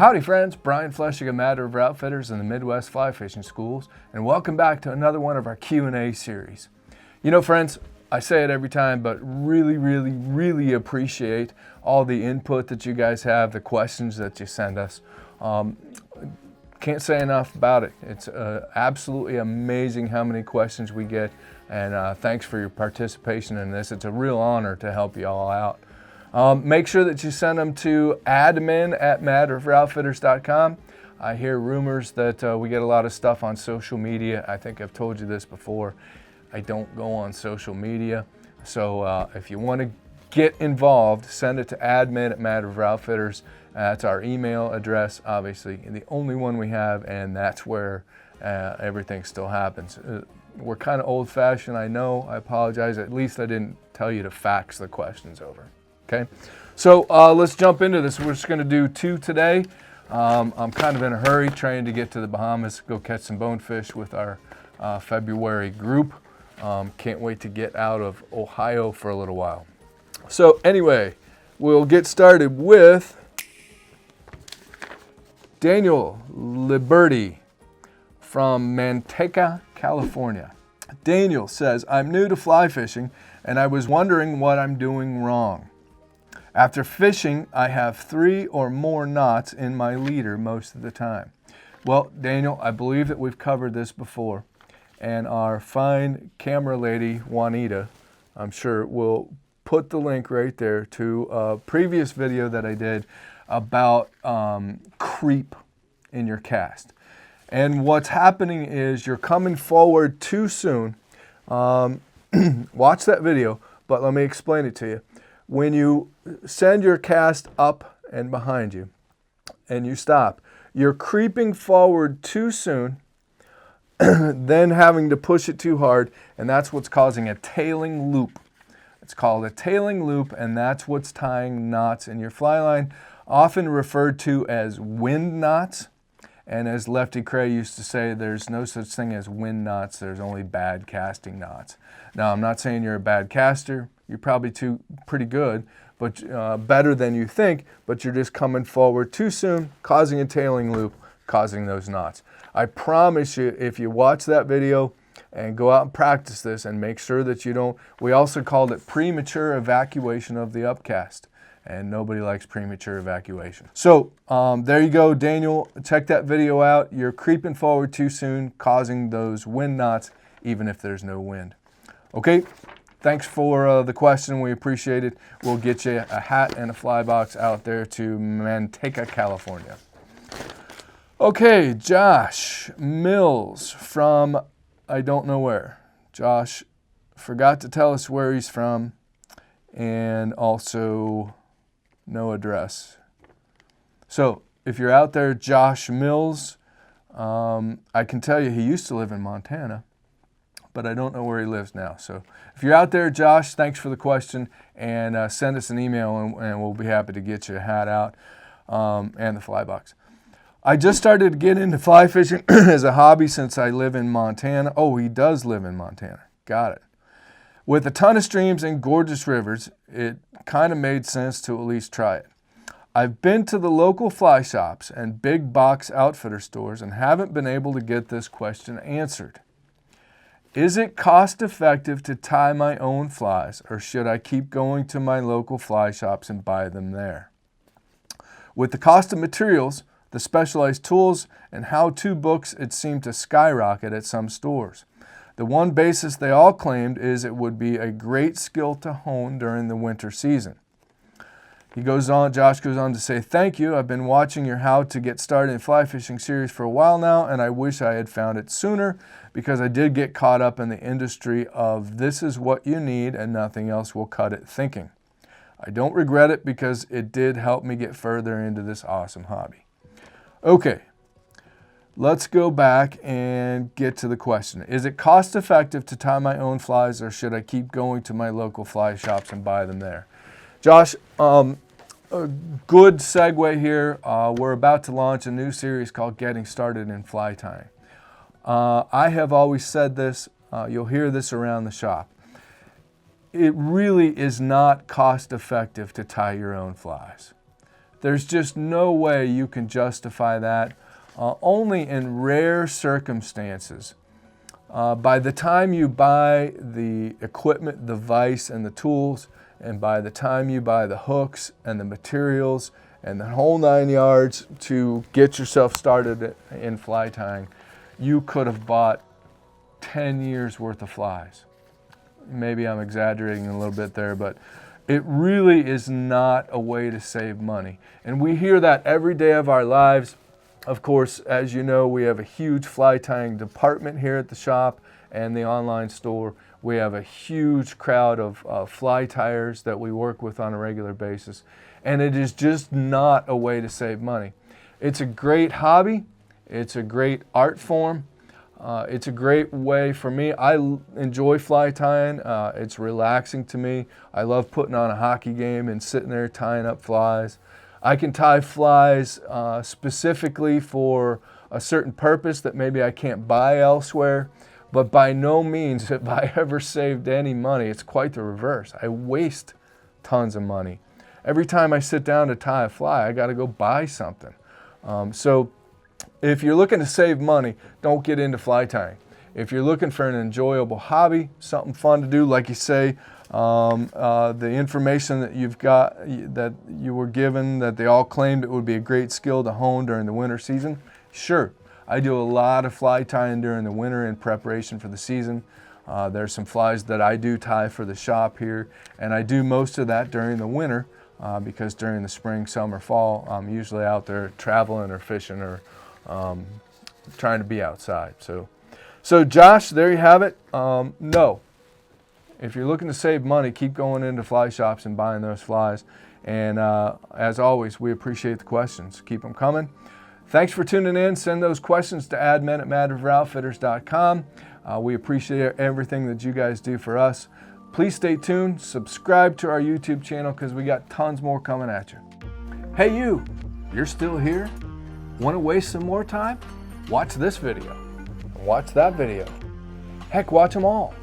Well, howdy friends, Brian Flechsig, a Matter of Outfitters in the Midwest Fly Fishing Schools, and welcome back to another one of our Q&A series. You know friends, I say it every time, but really appreciate all the input that you guys have, the questions that you send us. Can't say enough about it. It's absolutely amazing how many questions we get, and thanks for your participation in this. It's a real honor to help you all out. Make sure that you send them to admin@matterofoutfitters.com. I hear rumors that we get a lot of stuff on social media. I think I've told you this before. I don't go on social media. So if you want to get involved, send it to admin@matterofoutfitters. That's our email address, obviously, the only one we have, and that's where everything still happens. We're kind of old-fashioned, I know. I apologize. At least I didn't tell you to fax the questions over. Okay, so let's jump into this. We're just going to do two today. I'm kind of in a hurry trying to get to the Bahamas, go catch some bonefish with our February group. Can't wait to get out of Ohio for a little while. So anyway, we'll get started with Daniel Liberty from Manteca, California. Daniel says, I'm new to fly fishing and I was wondering what I'm doing wrong. After fishing, I have 3 or more knots in my leader most of the time. Well, Daniel, I believe that we've covered this before, and our fine camera lady, Juanita, I'm sure will put the link right there to a previous video that I did about creep in your cast. And what's happening is you're coming forward too soon. Watch that video, but let me explain it to you. When you send your cast up and behind you and you stop, you're creeping forward too soon, then having to push it too hard, and that's what's causing a tailing loop. It's called a tailing loop, and that's what's tying knots in your fly line, often referred to as wind knots. And as Lefty Cray used to say, there's no such thing as wind knots, there's only bad casting knots. Now, I'm not saying you're a bad caster. You're probably pretty good, but better than you think, but you're just coming forward too soon, causing a tailing loop, causing those knots. I promise you, if you watch that video and go out and practice this and make sure that you don't, we also called it premature evacuation of the upcast, and nobody likes premature evacuation. So there you go, Daniel, check that video out. You're creeping forward too soon, causing those wind knots, even if there's no wind. Okay? Thanks for the question. We appreciate it. We'll get you a hat and a fly box out there to Manteca, California. Okay, Josh Mills from I don't know where. Josh forgot to tell us where he's from and also no address. So if you're out there, Josh Mills, I can tell you he used to live in Montana, but I don't know where he lives now. So if you're out there, Josh, thanks for the question, and send us an email, and we'll be happy to get you a hat out and the fly box. I just started to get into fly fishing as a hobby since I live in Montana. Oh, he does live in Montana. Got it. With a ton of streams and gorgeous rivers, it kind of made sense to at least try it. I've been to the local fly shops and big box outfitter stores and haven't been able to get this question answered. Is it cost effective to tie my own flies, or should I keep going to my local fly shops and buy them there? With the cost of materials, the specialized tools, and how-to books, it seemed to skyrocket at some stores. The one basis they all claimed is it would be a great skill to hone during the winter season. Josh goes on to say, thank you. I've been watching your How to Get Started in Fly Fishing series for a while now, and I wish I had found it sooner because I did get caught up in the industry of this is what you need and nothing else will cut it thinking. I don't regret it because it did help me get further into this awesome hobby. Okay, let's go back and get to the question. Is it cost effective to tie my own flies, or should I keep going to my local fly shops and buy them there? Josh, a good segue here. We're about to launch a new series called Getting Started in Fly Tying. I have always said this, you'll hear this around the shop. It really is not cost effective to tie your own flies. There's just no way you can justify that. Only in rare circumstances. By the time you buy the equipment, the vise, and the tools, and by the time you buy the hooks and the materials and the whole 9 yards to get yourself started in fly tying, you could have bought 10 years worth of flies. Maybe I'm exaggerating a little bit there, but it really is not a way to save money. And we hear that every day of our lives. Of course, as you know, we have a huge fly tying department here at the shop and the online store. We have a huge crowd of fly tyers that we work with on a regular basis. And it is just not a way to save money. It's a great hobby. It's a great art form. It's a great way for me. I enjoy fly tying. It's relaxing to me. I love putting on a hockey game and sitting there tying up flies. I can tie flies specifically for a certain purpose that maybe I can't buy elsewhere, but by no means have I ever saved any money. It's quite the reverse. I waste tons of money. Every time I sit down to tie a fly, I got to go buy something. So if you're looking to save money, don't get into fly tying. If you're looking for an enjoyable hobby, something fun to do, like you say, the information that you've got, that you were given, that they all claimed it would be a great skill to hone during the winter season, sure. I do a lot of fly tying during the winter in preparation for the season. There's some flies that I do tie for the shop here, and I do most of that during the winter because during the spring, summer, fall, I'm usually out there traveling or fishing or trying to be outside. So Josh, there you have it. No, if you're looking to save money, keep going into fly shops and buying those flies. And as always, we appreciate the questions. Keep them coming. Thanks for tuning in. Send those questions to admin@madriveroutfitters.com. We appreciate everything that you guys do for us. Please stay tuned. Subscribe to our YouTube channel because we got tons more coming at you. Hey you, you're still here? Want to waste some more time? Watch this video. Watch that video. Heck, watch them all.